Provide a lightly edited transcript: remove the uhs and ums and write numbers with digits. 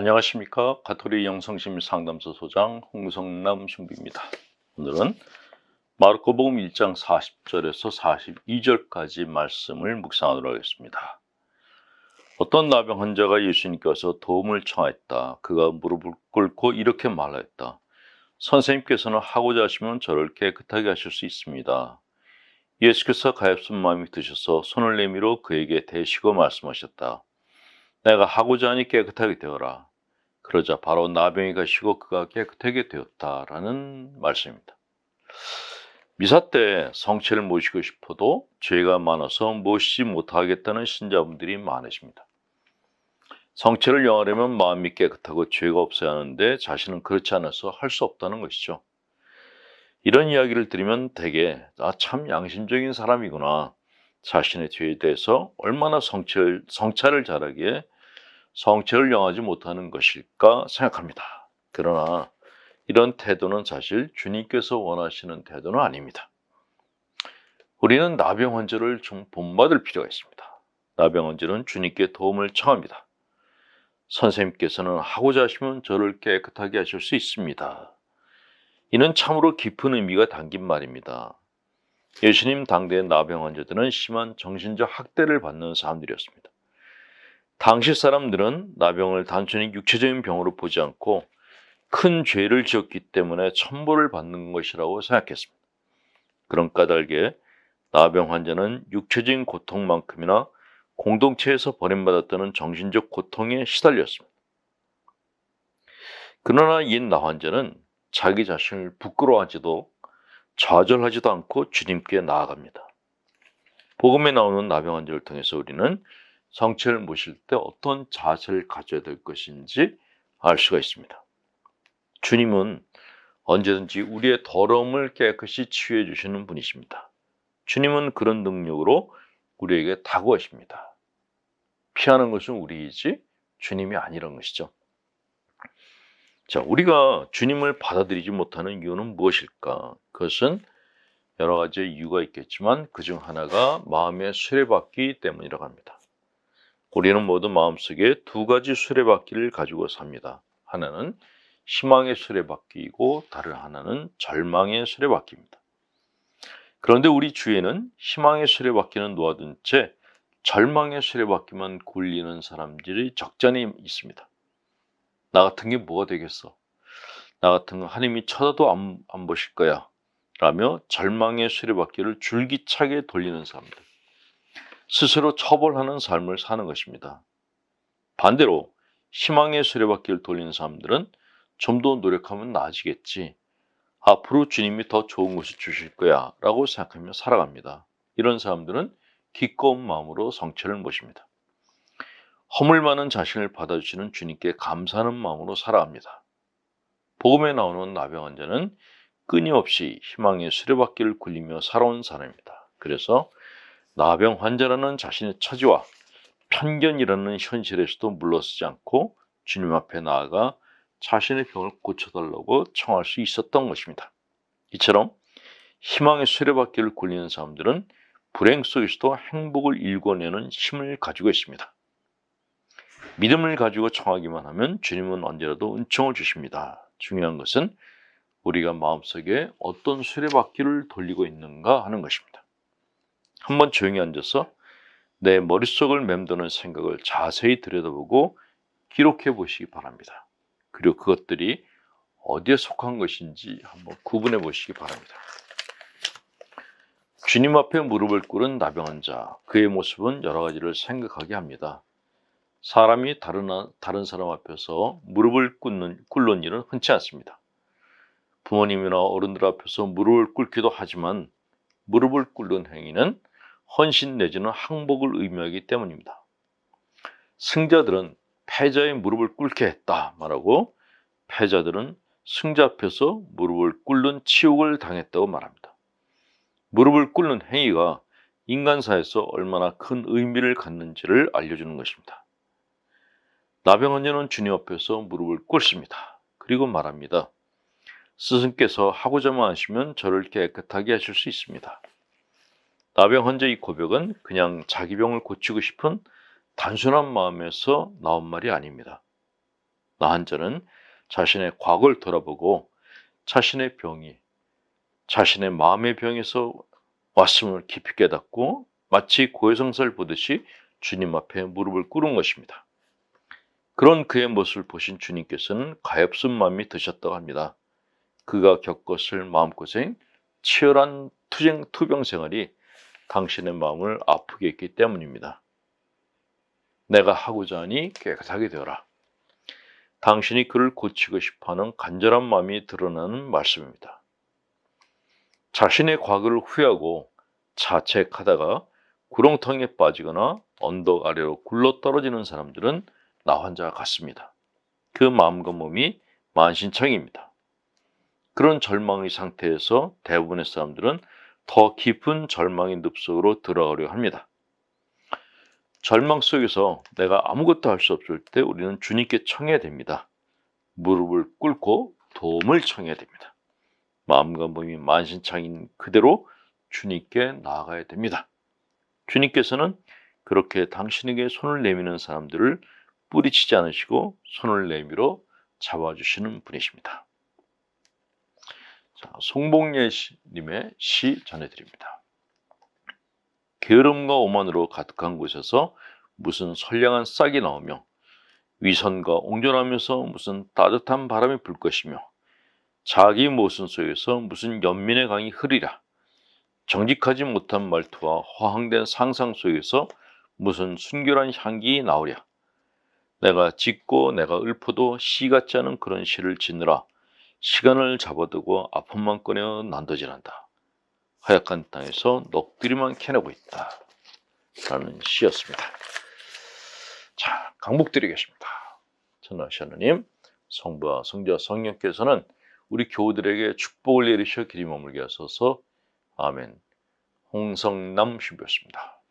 안녕하십니까. 가톨릭 영성심 상담소 소장 홍성남 신부입니다. 오늘은 마르코복음 1장 40절에서 42절까지 말씀을 묵상하도록 하겠습니다. 어떤 나병 환자가 예수님께서 도움을 청하였다. 그가 무릎을 꿇고 이렇게 말하였다. 선생님께서는 하고자 하시면 저를 깨끗하게 하실 수 있습니다. 예수께서 가엾은 마음이 드셔서 손을 내밀어 그에게 대시고 말씀하셨다. 내가 하고자 하니 깨끗하게 되어라. 그러자 바로 나병이 가시고 그가 깨끗하게 되었다라는 말씀입니다. 미사 때 성체를 모시고 싶어도 죄가 많아서 모시지 못하겠다는 신자분들이 많으십니다. 성체를 영하려면 마음이 깨끗하고 죄가 없어야 하는데 자신은 그렇지 않아서 할 수 없다는 것이죠. 이런 이야기를 들으면 대개 참 양심적인 사람이구나. 자신의 죄에 대해서 얼마나 성찰을 잘하기에 성체를 영하지 못하는 것일까 생각합니다. 그러나 이런 태도는 사실 주님께서 원하시는 태도는 아닙니다. 우리는 나병 환자를 좀 본받을 필요가 있습니다. 나병 환자는 주님께 도움을 청합니다. 선생님께서는 하고자 하시면 저를 깨끗하게 하실 수 있습니다. 이는 참으로 깊은 의미가 담긴 말입니다. 예수님 당대의 나병 환자들은 심한 정신적 학대를 받는 사람들이었습니다. 당시 사람들은 나병을 단순히 육체적인 병으로 보지 않고 큰 죄를 지었기 때문에 천벌을 받는 것이라고 생각했습니다. 그런 까닭에 나병 환자는 육체적인 고통만큼이나 공동체에서 버림받았다는 정신적 고통에 시달렸습니다. 그러나 이 나 환자는 자기 자신을 부끄러워하지도 좌절하지도 않고 주님께 나아갑니다. 복음에 나오는 나병 환자를 통해서 우리는 성체를 모실 때 어떤 자세를 가져야 될 것인지 알 수가 있습니다. 주님은 언제든지 우리의 더러움을 깨끗이 치유해 주시는 분이십니다. 주님은 그런 능력으로 우리에게 다가오십니다. 피하는 것은 우리이지 주님이 아니라는 것이죠. 자, 우리가 주님을 받아들이지 못하는 이유는 무엇일까? 그것은 여러 가지 이유가 있겠지만 그중 하나가 마음의 수레바퀴 때문이라고 합니다. 우리는 모두 마음속에 두 가지 수레바퀴를 가지고 삽니다. 하나는 희망의 수레바퀴이고 다른 하나는 절망의 수레바퀴입니다. 그런데 우리 주위에는 희망의 수레바퀴는 놓아둔 채 절망의 수레바퀴만 굴리는 사람들이 적잖이 있습니다. 나 같은 게 뭐가 되겠어? 나 같은 건 하나님이 쳐다도 안 보실 거야 라며 절망의 수레바퀴를 줄기차게 돌리는 사람들. 스스로 처벌하는 삶을 사는 것입니다. 반대로 희망의 수레바퀴를 돌리는 사람들은 좀 더 노력하면 나아지겠지. 앞으로 주님이 더 좋은 것을 주실 거야 라고 생각하며 살아갑니다. 이런 사람들은 기꺼운 마음으로 성체를 모십니다. 허물 많은 자신을 받아주시는 주님께 감사하는 마음으로 살아갑니다. 복음에 나오는 나병 환자는 끊임없이 희망의 수레바퀴를 굴리며 살아온 사람입니다. 그래서 나병 환자라는 자신의 처지와 편견이라는 현실에서도 물러서지 않고 주님 앞에 나아가 자신의 병을 고쳐달라고 청할 수 있었던 것입니다. 이처럼 희망의 수레바퀴를 굴리는 사람들은 불행 속에서도 행복을 일궈내는 힘을 가지고 있습니다. 믿음을 가지고 청하기만 하면 주님은 언제라도 은총을 주십니다. 중요한 것은 우리가 마음속에 어떤 수레바퀴를 돌리고 있는가 하는 것입니다. 한번 조용히 앉아서 내 머릿속을 맴도는 생각을 자세히 들여다보고 기록해 보시기 바랍니다. 그리고 그것들이 어디에 속한 것인지 한번 구분해 보시기 바랍니다. 주님 앞에 무릎을 꿇은 나병 환자, 그의 모습은 여러 가지를 생각하게 합니다. 사람이 다른 사람 앞에서 무릎을 꿇는 일은 흔치 않습니다. 부모님이나 어른들 앞에서 무릎을 꿇기도 하지만 무릎을 꿇는 행위는 헌신 내지는 항복을 의미하기 때문입니다. 승자들은 패자의 무릎을 꿇게 했다 말하고 패자들은 승자 앞에서 무릎을 꿇는 치욕을 당했다고 말합니다. 무릎을 꿇는 행위가 인간사에서 얼마나 큰 의미를 갖는지를 알려주는 것입니다. 나병 환자는 주님 앞에서 무릎을 꿇습니다. 그리고 말합니다. 스승께서 하고자만 하시면 저를 깨끗하게 하실 수 있습니다. 나병 환자의 고백은 그냥 자기 병을 고치고 싶은 단순한 마음에서 나온 말이 아닙니다. 나한 자는 자신의 과거를 돌아보고 자신의 병이 자신의 마음의 병에서 왔음을 깊이 깨닫고 마치 고해성사를 보듯이 주님 앞에 무릎을 꿇은 것입니다. 그런 그의 모습을 보신 주님께서는 가엾은 마음이 드셨다고 합니다. 그가 겪었을 마음고생, 치열한 투병 생활이 당신의 마음을 아프게 했기 때문입니다. 내가 하고자 하니 깨끗하게 되어라. 당신이 그를 고치고 싶어하는 간절한 마음이 드러나는 말씀입니다. 자신의 과거를 후회하고 자책하다가 구렁텅이에 빠지거나 언덕 아래로 굴러떨어지는 사람들은 나 혼자 같습니다. 그 마음과 몸이 만신창입니다. 그런 절망의 상태에서 대부분의 사람들은 더 깊은 절망의 늪속으로 들어가려 합니다. 절망 속에서 내가 아무것도 할 수 없을 때 우리는 주님께 청해야 됩니다. 무릎을 꿇고 도움을 청해야 됩니다. 마음과 몸이 만신창인 그대로 주님께 나아가야 됩니다. 주님께서는 그렇게 당신에게 손을 내미는 사람들을 뿌리치지 않으시고 손을 내밀어 잡아주시는 분이십니다. 자, 송복예님의 시 전해드립니다. 게으름과 오만으로 가득한 곳에서 무슨 선량한 싹이 나오며 위선과 옹졸하면서 무슨 따뜻한 바람이 불 것이며 자기 모순 속에서 무슨 연민의 강이 흐리랴. 정직하지 못한 말투와 허황된 상상 속에서 무슨 순결한 향기 나오랴. 내가 짓고 내가 읊어도 시 같지 않은 그런 시를 짓느라 시간을 잡아두고 아픔만 꺼내 난도질한다. 하얗간 땅에서 넋두리만 캐내고 있다. 라는 시였습니다. 자, 강복드리겠습니다. 전하시 하나님, 성부와 성자와 성령께서는 우리 교우들에게 축복을 내리셔 길이 머물게 하소서. 아멘. 홍성남 신부였습니다.